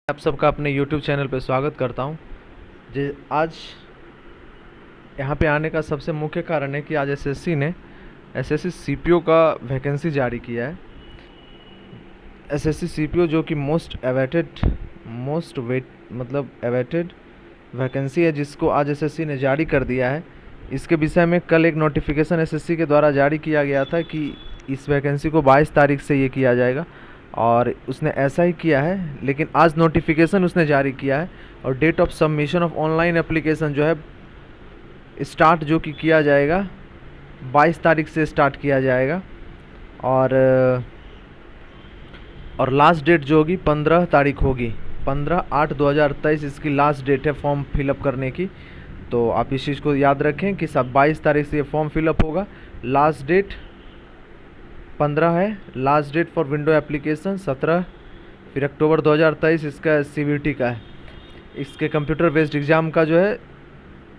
आप सबका अपने YouTube चैनल पे स्वागत करता हूँ। जे आज यहाँ पे आने का सबसे मुख्य कारण है कि आज एसएससी ने एसएससी सीपीओ का वैकेंसी जारी किया है। एसएससी सीपीओ जो कि मोस्ट अवेटेड वैकेंसी है, जिसको आज एसएससी ने जारी कर दिया है। इसके विषय में कल एक नोटिफिकेशन एसएससी के द्वारा जारी किया गया था कि इस वैकेंसी को 22 तारीख से ये किया जाएगा, और उसने ऐसा ही किया है। लेकिन आज नोटिफिकेशन उसने जारी किया है और date of submission of online application जो है स्टार्ट जो कि किया जाएगा 22 तारीख से स्टार्ट किया जाएगा, और लास्ट डेट जो होगी 15 तारीख होगी। 15/8/2023 इसकी लास्ट डेट है फॉर्म फिलअप करने की। तो आप इस चीज़ को याद रखें कि सब 22 तारीख से ये फॉर्म फिलअप होगा। लास्ट डेट 15 है। Last date for window application 17। फिर अक्टूबर 2023 इसका सीवीटी का है। इसके कंप्यूटर बेस्ड एग्ज़ाम का जो है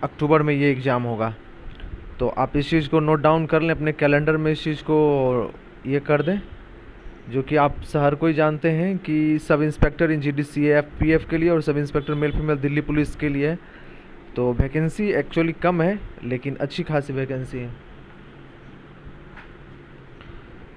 अक्टूबर में ये एग्ज़ाम होगा। तो आप इस चीज़ को नोट डाउन कर लें अपने कैलेंडर में, इस चीज़ को ये कर दें, जो कि आप हर कोई जानते हैं कि सब इंस्पेक्टर इन जीडीसीए एफपीएफ के लिए और sub inspector male female Delhi police के लिए है। तो वैकेंसी एक्चुअली कम है लेकिन अच्छी खासी वैकेंसी है।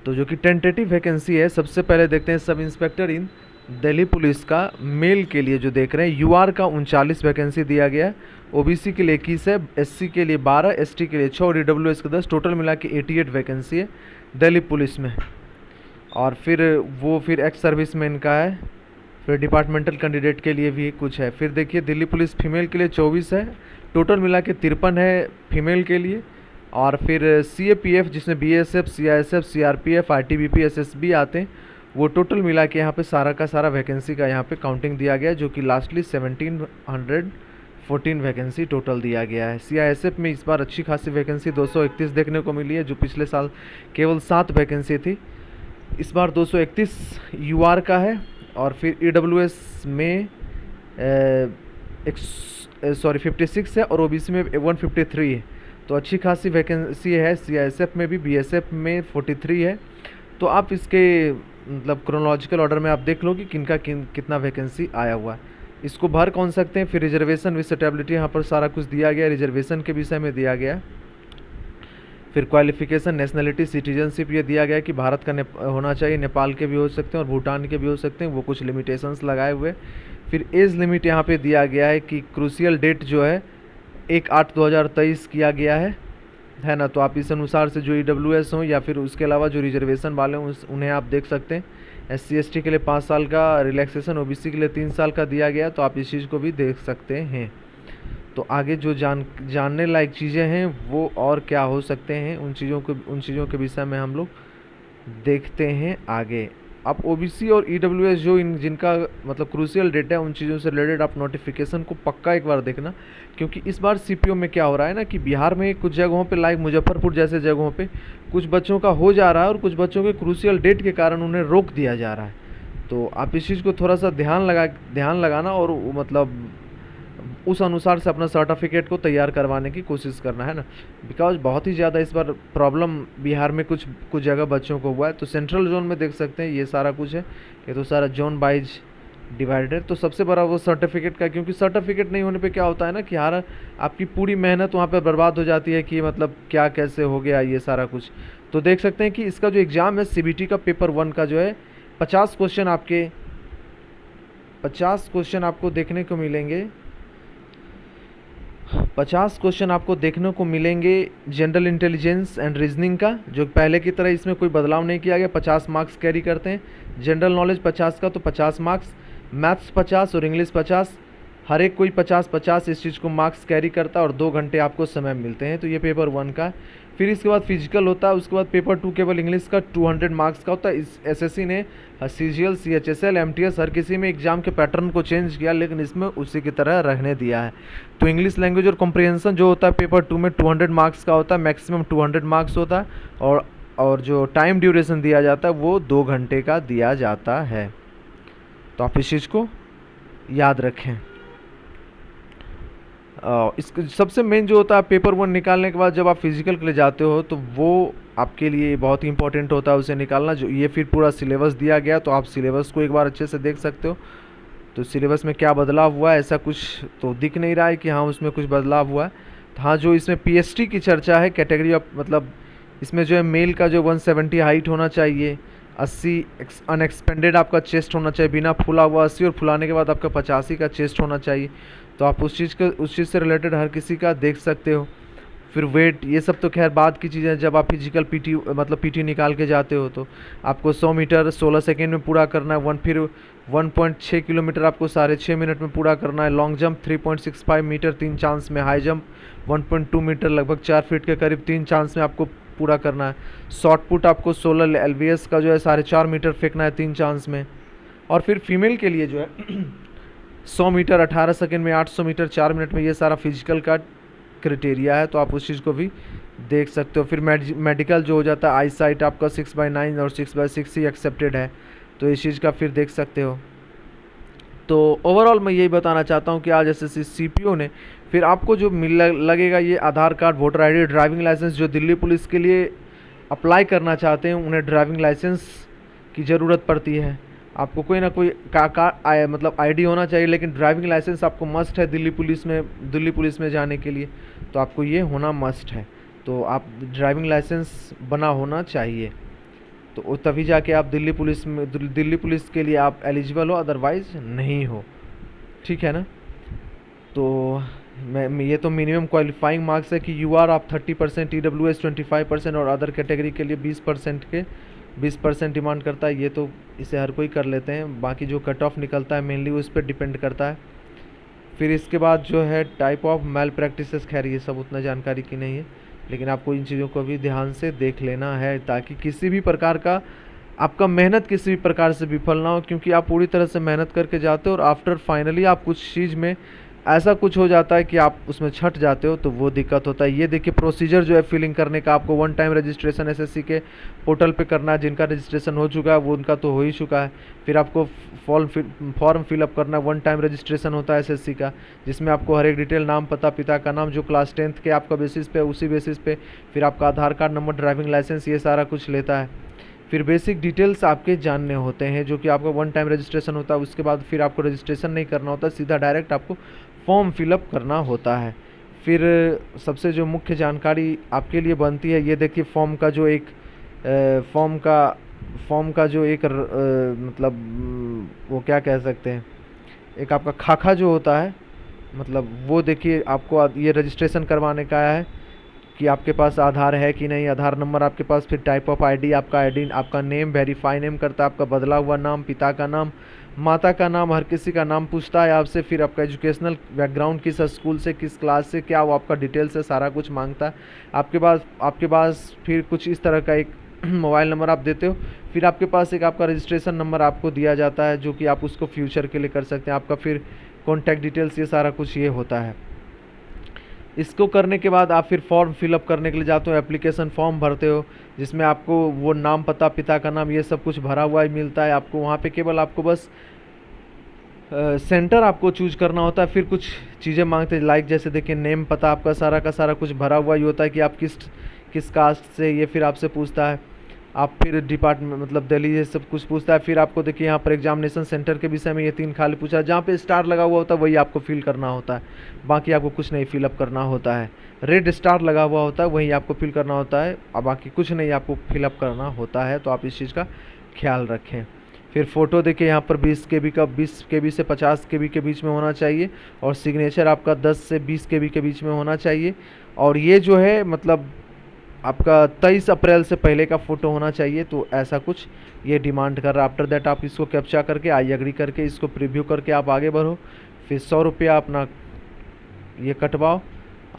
तो जो कि टेंटेटिव वैकेंसी है, सबसे पहले देखते हैं सब इंस्पेक्टर इन दिल्ली पुलिस का मेल के लिए जो देख रहे हैं। यूआर का 39 वैकेंसी दिया गया है। ओबीसी के लिए 21 है, एससी के लिए 12, एसटी के लिए 6 और ईडब्ल्यूएस के 10, टोटल मिला के 88 वैकेंसी है दिल्ली पुलिस में। और फिर एक्स सर्विसमैन का है। फिर डिपार्टमेंटल कैंडिडेट के लिए भी कुछ है। फिर देखिए दिल्ली पुलिस फीमेल के लिए 24 है, टोटल मिला के 53 है फीमेल के लिए। और फिर सीएपीएफ जिसमें BSF, CISF, CRPF, ITBP, SSB आते हैं, वो टोटल मिला के यहाँ पे सारा का सारा वैकेंसी का यहाँ पे काउंटिंग दिया गया है, जो कि लास्टली 1714 वैकेंसी टोटल दिया गया है। सीआईएसएफ में इस बार अच्छी खासी वैकेंसी 231 देखने को मिली है, जो पिछले साल केवल 7 वैकेंसी थी। इस बार 231 यूआर का है। और फिर ईडब्ल्यूएस में 56 है और ओबीसी में 153 है। तो अच्छी खासी वैकेंसी है। सीआईएसएफ में भी, बीएसएफ में 43 है। तो आप इसके मतलब क्रोनोलॉजिकल ऑर्डर में आप देख लो कि कितना वैकेंसी आया हुआ है। इसको भर कौन सकते हैं। फिर रिजर्वेशन विद स्टेबिलिटी यहाँ पर सारा कुछ दिया गया, रिजर्वेशन के विषय में दिया गया। फिर क्वालिफिकेशन, नेशनलिटी, सिटीजनशिप ये दिया गया कि भारत का होना चाहिए, नेपाल के भी हो सकते हैं और भूटान के भी हो सकते हैं, वो कुछ लिमिटेशंस लगाए हुए। फिर एज लिमिट यहाँ पे दिया गया है कि क्रूशियल डेट जो है 1/8/2023 किया गया है ना। तो आप इस अनुसार से जो ईडब्ल्यूएस हों या फिर उसके अलावा जो रिजर्वेशन वाले हों उन्हें आप देख सकते हैं। एससी एसटी के लिए 5 साल का रिलैक्सेशन, ओबीसी के लिए 3 साल का दिया गया। तो आप इस चीज़ को भी देख सकते हैं। तो आगे जो जानने लायक चीज़ें हैं वो और क्या हो सकते हैं, उन चीज़ों के विषय में हम लोग देखते हैं आगे। आप ओबीसी और ईडब्ल्यूएस जो जिनका मतलब क्रूशियल डेट है, उन चीज़ों से रिलेटेड आप नोटिफिकेशन को पक्का एक बार देखना, क्योंकि इस बार सीपीओ में क्या हो रहा है ना कि बिहार में कुछ जगहों पे लाइक मुजफ्फरपुर जैसे जगहों पे कुछ बच्चों का हो जा रहा है और कुछ बच्चों के क्रूशियल डेट के कारण उन्हें रोक दिया जा रहा है। तो आप इस चीज़ को थोड़ा सा ध्यान लगाना और मतलब उस अनुसार से अपना सर्टिफिकेट को तैयार करवाने की कोशिश करना है ना। बिकॉज बहुत ही ज़्यादा इस बार प्रॉब्लम बिहार में कुछ जगह बच्चों को हुआ है। तो सेंट्रल जोन में देख सकते हैं ये सारा कुछ है, ये तो सारा जोन वाइज डिवाइडेड। तो सबसे बड़ा वो सर्टिफिकेट का, क्योंकि सर्टिफिकेट नहीं होने पे क्या होता है ना कि यार आपकी पूरी मेहनत वहाँ पे बर्बाद हो जाती है कि मतलब क्या कैसे हो गया ये सारा कुछ। तो देख सकते हैं कि इसका जो एग्ज़ाम है सीबीटी का पेपर 1 का जो है 50 क्वेश्चन आपको देखने को मिलेंगे। 50 क्वेश्चन आपको देखने को मिलेंगे जनरल इंटेलिजेंस एंड रीजनिंग का, जो पहले की तरह इसमें कोई बदलाव नहीं किया गया। 50 मार्क्स कैरी करते हैं। जनरल नॉलेज 50 का तो 50 मार्क्स, मैथ्स 50 और इंग्लिश 50, हर एक कोई 50-50 इस चीज़ को मार्क्स कैरी करता है और 2 घंटे आपको समय मिलते हैं। तो ये पेपर 1 का। फिर इसके बाद फिजिकल होता है। उसके बाद पेपर 2 केवल इंग्लिश का 200 मार्क्स का होता है। इस एसएससी ने सीजीएल, सीएचएसएल, एमटीएस हर किसी में एग्जाम के पैटर्न को चेंज किया, लेकिन इसमें उसी की तरह रहने दिया है। तो इंग्लिश लैंग्वेज और कॉम्प्रिहेंशन जो होता है पेपर 2 में 200 मार्क्स का होता है, मैक्सिमम 200 मार्क्स होता है। और जो टाइम ड्यूरेशन दिया जाता है वो 2 घंटे का दिया जाता है। तो आप इस चीज़ को याद रखें। इसका सबसे मेन जो होता है पेपर 1 निकालने के बाद जब आप फिजिकल के लिए जाते हो तो वो आपके लिए बहुत ही इंपॉर्टेंट होता है उसे निकालना। जो ये फिर पूरा सिलेबस दिया गया, तो आप सिलेबस को एक बार अच्छे से देख सकते हो। तो सिलेबस में क्या बदलाव हुआ है, ऐसा कुछ तो दिख नहीं रहा है कि हाँ उसमें कुछ बदलाव हुआ है। तो हाँ, जो इसमें पीएसटी की चर्चा है, कैटेगरी ऑफ मतलब इसमें जो है मेल का जो 170 हाइट होना चाहिए, 80 अनएक्सपेंडेड आपका चेस्ट होना चाहिए, बिना फुला हुआ 80, और फुलाने के बाद आपका 85 का चेस्ट होना चाहिए। तो आप उस चीज़ से रिलेटेड हर किसी का देख सकते हो। फिर वेट, ये सब तो खैर बाद की चीज़ें, जब आप फिजिकल पीटी मतलब पीटी निकाल के जाते हो तो आपको 100 मीटर 16 सेकेंड में पूरा करना है, फिर 1.6 किलोमीटर आपको 6.5 मिनट में पूरा करना है, लॉन्ग जंप 3.65 मीटर 3 चांस में, हाई जंप 1.2 मीटर लगभग 4 फीट के करीब 3 चांस में आपको पूरा करना है, शॉर्ट पुट आपको 16 एलबीएस का जो है 4.5 मीटर फेंकना है 3 चांस में। और फिर फीमेल के लिए जो है 100 मीटर 18 सेकेंड में, 800 मीटर 4 मिनट में, ये सारा फिजिकल का क्राइटेरिया है, तो आप उस चीज़ को भी देख सकते हो। फिर मेडिकल जो हो जाता है, आई साइट आपका 6/9 और 6/6 ही एक्सेप्टेड है, तो इस चीज़ का फिर देख सकते हो। तो ओवरऑल मैं यही बताना चाहता हूँ कि आज एसएससी सीपीओ ने फिर आपको जो मिल लगेगा ये Aadhaar card, voter ID, driving licence, जो दिल्ली पुलिस के लिए अप्लाई करना चाहते हैं उन्हें ड्राइविंग लाइसेंस की ज़रूरत पड़ती है। आपको कोई ना कोई मतलब आईडी होना चाहिए, लेकिन ड्राइविंग लाइसेंस आपको मस्ट है दिल्ली पुलिस में जाने के लिए, तो आपको ये होना मस्ट है। तो आप ड्राइविंग लाइसेंस बना होना चाहिए, तो तभी जाके आप दिल्ली पुलिस के लिए आप एलिजिबल हो, अदरवाइज नहीं हो। ठीक है ना। तो मैं ये तो मिनिमम क्वालिफाइंग मार्क्स है कि यूआर आप 30%, ईडब्ल्यूएस 25% और अदर कैटेगरी के लिए 20% डिमांड करता है। ये तो इसे हर कोई कर लेते हैं, बाकी जो कट ऑफ निकलता है मेनली उस पर डिपेंड करता है। फिर इसके बाद जो है टाइप ऑफ मैल प्रैक्टिसेस, खैर ये सब उतना जानकारी की नहीं है, लेकिन आपको इन चीज़ों को भी ध्यान से देख लेना है, ताकि किसी भी प्रकार का आपका मेहनत किसी भी प्रकार से विफल ना हो, क्योंकि आप पूरी तरह से मेहनत करके जाते हो और आफ्टर फाइनली आप कुछ चीज़ में ऐसा कुछ हो जाता है कि आप उसमें छट जाते हो, तो वो दिक्कत होता है। ये देखिए प्रोसीजर जो है फिलिंग करने का, आपको 1 टाइम रजिस्ट्रेशन एसएससी के पोर्टल पे करना है। जिनका रजिस्ट्रेशन हो चुका है वो उनका तो हो ही चुका है। फिर आपको फॉर्म फिलअप करना है, 1 टाइम रजिस्ट्रेशन होता है एसएससी का, जिसमें आपको हर एक डिटेल, नाम, पता, पिता का नाम, जो क्लास 10th के आपका बेसिस पे उसी बेसिस पे, फिर आपका आधार कार्ड नंबर, ड्राइविंग लाइसेंस, ये सारा कुछ लेता है। फिर बेसिक डिटेल्स आपके जानने होते हैं, जो कि आपका 1 टाइम रजिस्ट्रेशन होता है। उसके बाद फिर आपको रजिस्ट्रेशन नहीं करना होता, सीधा डायरेक्ट आपको फॉर्म फिलअप करना होता है। फिर सबसे जो मुख्य जानकारी आपके लिए बनती है, ये देखिए फॉर्म का जो एक मतलब वो क्या कह सकते हैं, एक आपका खाका जो होता है, मतलब वो देखिए आपको ये रजिस्ट्रेशन करवाने का है कि आपके पास आधार है कि नहीं, आधार नंबर आपके पास, फिर टाइप ऑफ आईडी, आपका नेम, वेरीफाई नेम करता है, आपका बदला हुआ नाम, पिता का नाम, माता का नाम, हर किसी का नाम पूछता है आपसे। फिर आपका एजुकेशनल बैकग्राउंड, किस स्कूल से, किस क्लास से, क्या वो आपका डिटेल से सारा कुछ मांगता है। आपके पास फिर कुछ इस तरह का एक मोबाइल नंबर आप देते हो। फिर आपके पास एक आपका रजिस्ट्रेशन नंबर आपको दिया जाता है, जो कि आप उसको फ्यूचर के लिए कर सकते हैं। आपका फिर कॉन्टैक्ट डिटेल्स, ये सारा कुछ ये होता है। इसको करने के बाद आप फिर फॉर्म फिलअप करने के लिए जाते हो, एप्लीकेशन फॉर्म भरते हो, जिसमें आपको वो नाम, पता, पिता का नाम, ये सब कुछ भरा हुआ ही मिलता है आपको। वहाँ पे केवल आपको बस सेंटर आपको चूज करना होता है। फिर कुछ चीज़ें मांगते हैं, लाइक जैसे देखिए नेम, पता आपका सारा का सारा कुछ भरा हुआ ही होता है कि आप किस कास्ट से, ये फिर आपसे पूछता है। आप फिर डिपार्टमेंट मतलब दिल्ली, ये सब कुछ पूछता है। फिर आपको देखिए यहाँ पर एग्जामिनेशन सेंटर के विषय में ये 3 खाली पूछा है, जहाँ पे स्टार लगा हुआ होता है वही आपको फिल करना होता है, बाकी आपको कुछ नहीं फिलअप करना होता है। रेड स्टार लगा हुआ होता है वही आपको फिल करना होता है, और बाकी कुछ नहीं आपको फिलअप करना होता है, तो आप इस चीज़ का ख्याल रखें। फिर फ़ोटो देखिए यहाँ पर 20 KB से 50 KB के बीच में होना चाहिए, और सिग्नेचर आपका 10 से 20 KB के बीच में होना चाहिए। और ये जो है मतलब आपका 23 अप्रैल से पहले का फ़ोटो होना चाहिए, तो ऐसा कुछ ये डिमांड कर रहा है। आफ्टर दैट आप इसको कैप्चा करके, आई एग्री करके, इसको प्रीव्यू करके आप आगे बढ़ो। फिर 100 रुपया अपना ये कटवाओ।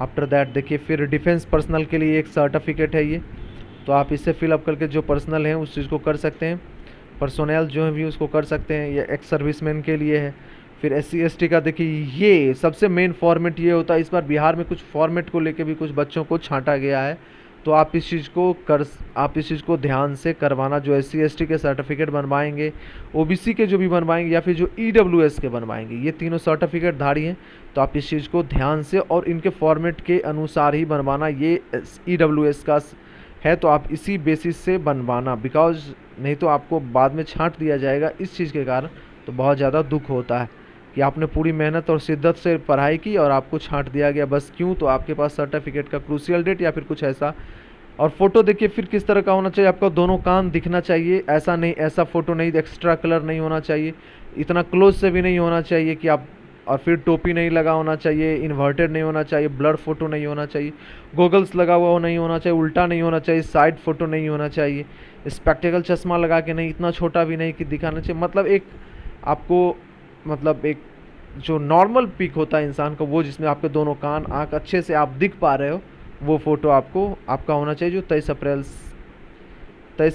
आफ्टर दैट देखिए फिर डिफेंस पर्सनल के लिए एक सर्टिफिकेट है ये, तो आप इससे फिलअप करके जो पर्सनल हैं उस चीज़ को कर सकते हैं। पर्सोनल जो है भी उसको कर सकते हैं, ये एक्स सर्विसमैन के लिए है। फिर SC ST का देखिए ये सबसे मेन फॉर्मेट ये होता है। इस बार बिहार में कुछ फॉर्मेट को लेके भी कुछ बच्चों को छांटा गया है, तो आप इस चीज़ को ध्यान से करवाना। जो SC ST के सर्टिफिकेट बनवाएंगे, OBC के जो भी बनवाएंगे, या फिर जो EWS के बनवाएंगे, ये तीनों सर्टिफिकेट धारी हैं, तो आप इस चीज़ को ध्यान से और इनके फॉर्मेट के अनुसार ही बनवाना। ये EWS का है तो आप इसी बेसिस से बनवाना, बिकॉज नहीं तो आपको बाद में छांट दिया जाएगा इस चीज़ के कारण, तो बहुत ज़्यादा दुख होता है। कि आपने पूरी मेहनत और शिद्दत से पढ़ाई की और आपको छांट दिया गया, बस क्यों? तो आपके पास सर्टिफिकेट का क्रूशियल डेट या फिर कुछ ऐसा। और फ़ोटो देखिए फिर किस तरह का होना चाहिए, आपका दोनों कान दिखना चाहिए, ऐसा नहीं, ऐसा फ़ोटो नहीं, एक्स्ट्रा कलर नहीं होना चाहिए, इतना क्लोज से भी नहीं होना चाहिए कि आप, और फिर टोपी नहीं लगा होना चाहिए, इन्वर्टेड नहीं होना चाहिए, ब्लर फ़ोटो नहीं होना चाहिए, गोगल्स लगा हुआ नहीं होना चाहिए, उल्टा नहीं होना चाहिए, साइड फ़ोटो नहीं होना चाहिए, स्पेक्टिकल चश्मा लगा के नहीं, इतना छोटा भी नहीं कि दिखाना चाहिए, मतलब एक आपको, मतलब एक जो नॉर्मल पिक होता है इंसान का, वो जिसमें आपके दोनों कान आँख अच्छे से आप दिख पा रहे हो, वो फ़ोटो आपको आपका होना चाहिए, जो 23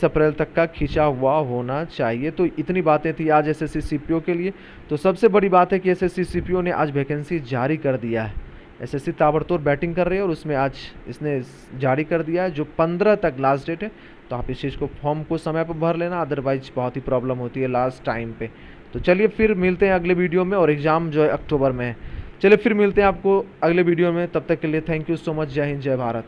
अप्रैल तक का खींचा हुआ होना चाहिए। तो इतनी बातें थी आज एसएससी सीपीओ के लिए। तो सबसे बड़ी बात है कि एसएससी सीपीओ ने आज वैकेंसी जारी कर दिया है। एसएससी ताबड़तोड़ बैटिंग कर रही है और उसमें आज इसने जारी कर दिया है, जो 15 तक लास्ट डेट है। तो आप इस चीज़ को, फॉर्म को समय पर भर लेना, अदरवाइज बहुत ही प्रॉब्लम होती है लास्ट टाइम पे। तो चलिए फिर मिलते हैं अगले वीडियो में, और एग्ज़ाम जो है अक्टूबर में है। चलिए फिर मिलते हैं आपको अगले वीडियो में, तब तक के लिए थैंक यू सो मच। जय हिंद, जय भारत।